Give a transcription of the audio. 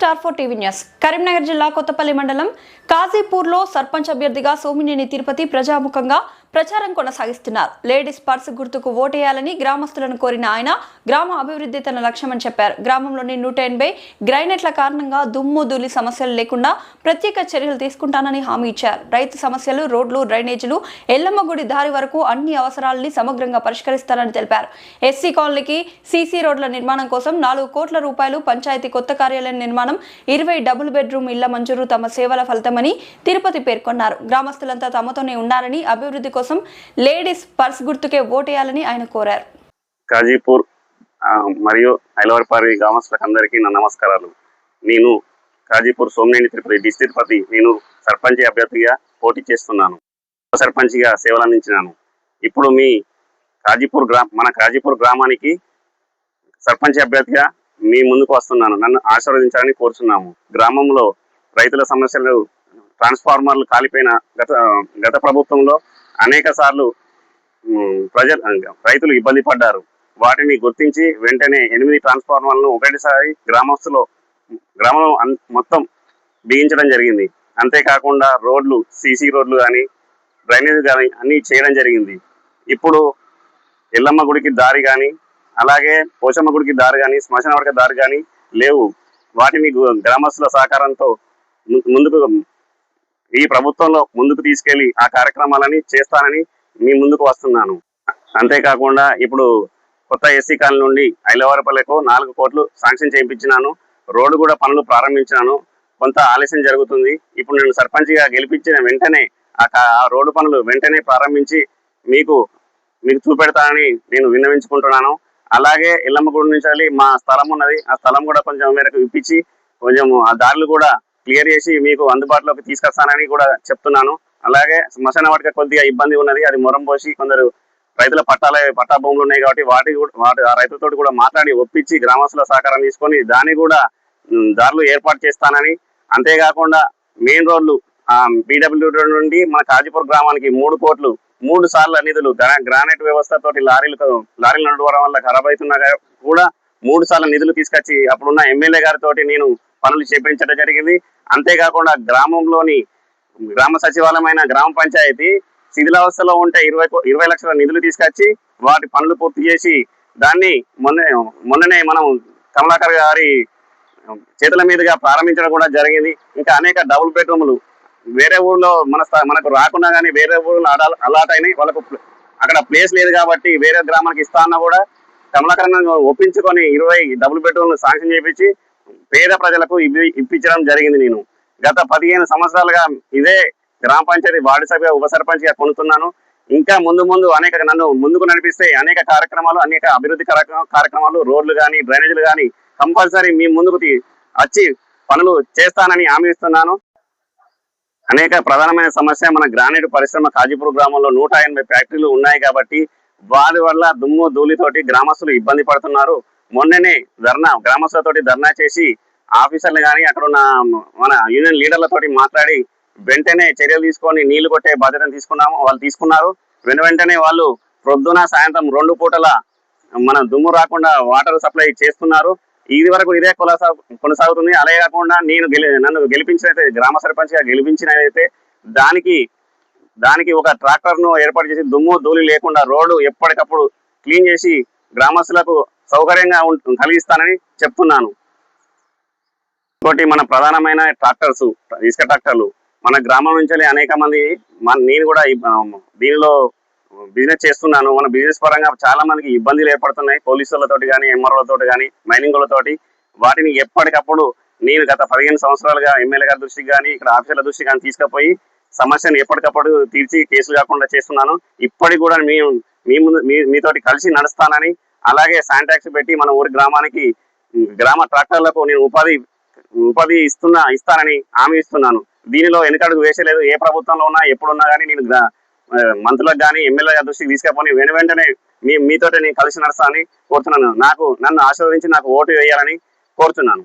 స్టార్4 TV news Karimnagar జిల్లా కొత్తపల్లి మండలం కాజీపూర్లో సర్పంచ్ అభ్యర్థిగా సోమినేని తిరుపతి ప్రజాముఖంగా ప్రచారం కొనసాగిస్తున్నారు. లేడీస్ పర్స్ గుర్తుకు ఓటేయాలని గ్రామస్తులను కోరిన ఆయన గ్రామ అభివృద్ధి తన లక్ష్యమని చెప్పారు. గ్రామంలోని 180 గ్రైనేట్ల కారణంగా దుమ్ము ధూళి సమస్యలు లేకుండా ప్రత్యేక చర్యలు తీసుకుంటానని హామీ ఇచ్చారు. రైతు సమస్యలు, రోడ్లు, డ్రైనేజీలు, ఎల్లమ్మ గుడి దారి వరకు అన్ని అవసరాలని సమగ్రంగా పరిష్కరిస్తారని తెలిపారు. ఎస్సీ కాలనీకి సీసీ రోడ్ల నిర్మాణం కోసం 4 కోట్ల రూపాయలు, పంచాయతీ కొత్త కార్యాలయం నిర్మాణం, 20 డబుల్ బెడ్రూమ్ ఇళ్ల మంజూరు తమ సేవల ఫలితమని తిరుపతి పేర్కొన్నారు. గ్రామస్తులంతా తమతోనే ఉన్నారని, అభివృద్ధి కోసం లేడీస్ పర్స్ గుర్తుకే ఓటేయాలని ఆయన కోరారు. కాజీపూర్ మరియు ఐలవరపారి గ్రామస్తులకు అందరికీ నా నమస్కారాలు. నేను కాజీపూర్ సోమినేని తిరుపతి నేను సర్పంచ్ అభ్యర్థిగా పోటీ చేస్తున్నాను. సర్పంచ్గా సేవలు అందించినాను. ఇప్పుడు మన కాజీపూర్ గ్రామానికి సర్పంచ్ అభ్యర్థిగా మీ ముందుకు వస్తున్నాను. నన్ను ఆశీర్వదించాలని కోరుచున్నాము. గ్రామంలో రైతుల సమస్యలు, ట్రాన్స్ఫార్మర్లు కాలిపోయిన గత ప్రభుత్వంలో అనేక సార్లు రైతులు ఇబ్బంది పడ్డారు. వాటిని గుర్తించి వెంటనే 8 ట్రాన్స్ఫార్మర్లను ఒకటిసారి గ్రామం మొత్తం బిగించడం జరిగింది. అంతేకాకుండా రోడ్లు, సీసీ రోడ్లు కానీ, డ్రైనేజ్ కానీ అన్నీ చేయడం జరిగింది. ఇప్పుడు ఎల్లమ్మ గుడికి దారి కానీ, అలాగే పోచమ్మ గుడికి దారి కానీ, శ్మశాన వాటికి దారి కానీ లేవు. వాటిని గ్రామస్తుల సహకారంతో ఈ ప్రభుత్వంలో ముందుకు తీసుకెళ్లి ఆ కార్యక్రమాలని చేస్తానని మీ ముందుకు వస్తున్నాను. అంతేకాకుండా ఇప్పుడు కొత్త ఎస్సీ కాలనీ నుండి ఐలవరపల్లెకు 4 కోట్లు శాంక్షన్ చేయించినాను. రోడ్డు కూడా పనులు ప్రారంభించినాను. కొంత ఆలస్యం జరుగుతుంది. ఇప్పుడు నేను సర్పంచ్గా గెలిపించిన వెంటనే ఆ రోడ్డు పనులు వెంటనే ప్రారంభించి మీకు చూపెడతానని నేను విన్నవించుకుంటున్నాను. అలాగే ఎల్లమ్మ గుడి నుంచి మా స్థలం ఉన్నది. ఆ స్థలం కూడా కొంచెం మేరకు ఇప్పించి కొంచెం ఆ దారులు కూడా క్లియర్ చేసి మీకు అందుబాటులోకి తీసుకొస్తానని కూడా చెప్తున్నాను. అలాగే శ్మశాన వాటిక కొద్దిగా ఇబ్బంది ఉన్నది. అది మొరం పోసి కొందరు రైతుల పట్టా భూములు ఉన్నాయి కాబట్టి వాటి ఆ రైతులతో కూడా మాట్లాడి ఒప్పించి గ్రామస్తుల సహకారం తీసుకొని దాన్ని కూడా దారులు ఏర్పాటు చేస్తానని, అంతేకాకుండా మెయిన్ రోడ్లు పీడబ్ల్యూడీ నుండి మన కాజీపూర్ గ్రామానికి 3 కోట్లు 3 సార్లు నిధులు గ్రానైట్ వ్యవస్థతోటి లారీలు నడవడం వల్ల ఖరాబ్ అవుతున్నా కూడా 3 సార్లు నిధులు తీసుకొచ్చి అప్పుడున్న ఎమ్మెల్యే గారితో నేను పనులు చేపించడం జరిగింది. అంతేకాకుండా గ్రామంలోని గ్రామ సచివాలయమైన గ్రామ పంచాయతీ శిథిలావస్థలో ఉంటే 20 లక్షల నిధులు తీసుకొచ్చి వాటి పనులు పూర్తి చేసి దాన్ని మొన్ననే మనం కమలాకర్ గారి చేతుల మీదుగా ప్రారంభించడం కూడా జరిగింది. ఇంకా అనేక డబుల్ బెడ్రూములు వేరే ఊర్లో మనకు రాకుండా కానీ వేరే ఊర్లో అలాట్ అయినాయి. వాళ్ళకు అక్కడ ప్లేస్ లేదు కాబట్టి వేరే గ్రామానికి ఇస్తా అన్నా కూడా కమలాకర్ ఒప్పించుకొని 20 డబుల్ బెడ్రూమ్లు శాంక్షన్ చేయించి పేద ప్రజలకు ఇప్పించడం జరిగింది. నేను గత 15 సంవత్సరాలుగా ఇదే గ్రామ పంచాయతీ వార్డు సభ్య ఉప సర్పంచ్గా కొనుతున్నాను. ఇంకా ముందు నన్ను ముందుకు నడిపిస్తే అనేక కార్యక్రమాలు, అనేక అభివృద్ధి కార్యక్రమాలు, రోడ్లు కానీ, డ్రైనేజీలు కానీ కంపల్సరీ మీ ముందుకు వచ్చి పనులు చేస్తానని హామీ ఇస్తున్నాను. అనేక ప్రధానమైన సమస్య మన గ్రానైట్ పరిశ్రమ కాజీపూర్ గ్రామంలో 180 ఫ్యాక్టరీలు ఉన్నాయి కాబట్టి వారి వల్ల దుమ్ము ధూళితోటి గ్రామస్తులు ఇబ్బంది పడుతున్నారు. మొన్ననే గ్రామస్తులతోటి ధర్నా చేసి ఆఫీసర్లు కానీ అక్కడ ఉన్న మన యూనియన్ లీడర్లతోటి మాట్లాడి వెంటనే చర్యలు తీసుకొని నీళ్లు కొట్టే బాధ్యతను వాళ్ళు తీసుకున్నారు. వెంటనే వాళ్ళు ప్రొద్దున సాయంత్రం 2 పూటల మన దుమ్ము రాకుండా వాటర్ సప్లై చేస్తున్నారు. ఇది వరకు ఇదే కొనసాగుతుంది. అలాగే కాకుండా నన్ను గెలిపించినైతే గ్రామ సర్పంచ్గా గెలిపించినదైతే దానికి ఒక ట్రాక్టర్ను ఏర్పాటు చేసి దుమ్ము ధూళి లేకుండా రోడ్డు ఎప్పటికప్పుడు క్లీన్ చేసి గ్రామస్తులకు సౌకర్యంగా కలిగిస్తానని చెప్తున్నాను. ఇంకోటి మన ప్రధానమైన ట్రాక్టర్స్, ఇసుక ట్రాక్టర్లు మన గ్రామం నుంచి అనేక మంది నేను కూడా దీనిలో బిజినెస్ చేస్తున్నాను. మన బిజినెస్ పరంగా చాలా మందికి ఇబ్బందులు ఏర్పడుతున్నాయి. పోలీసులతోటి కానీ, ఎంఆర్ఓలతోటి కానీ, మైనింగ్ వాళ్ళతోటి. వాటిని ఎప్పటికప్పుడు నేను గత 15 సంవత్సరాలుగా ఎమ్మెల్యే గారి దృష్టికి కానీ, ఇక్కడ ఆఫీసర్ల దృష్టికి కానీ తీసుకుపోయి సమస్యను ఎప్పటికప్పుడు తీర్చి కేసులు కాకుండా చేస్తున్నాను. ఇప్పటికి కూడా మీతోటి కలిసి నడుస్తానని, అలాగే శానిటాక్స్ పెట్టి మన ఊరి గ్రామానికి గ్రామ ట్రాక్టర్లకు నేను ఉపాధి ఇస్తానని హామీ ఇస్తున్నాను. దీనిలో వెనుకడుగు వేసలేదు. ఏ ప్రభుత్వంలో ఉన్నా ఎప్పుడున్నా కానీ నేను మంత్రులకు కానీ ఎమ్మెల్యే గారి దృష్టికి తీసుకుపోయి వెంటనే మీతోటి నేను కలిసి నడుస్తానని కోరుతున్నాను. నన్ను ఆశీర్వదించి నాకు ఓటు వేయాలని కోరుతున్నాను.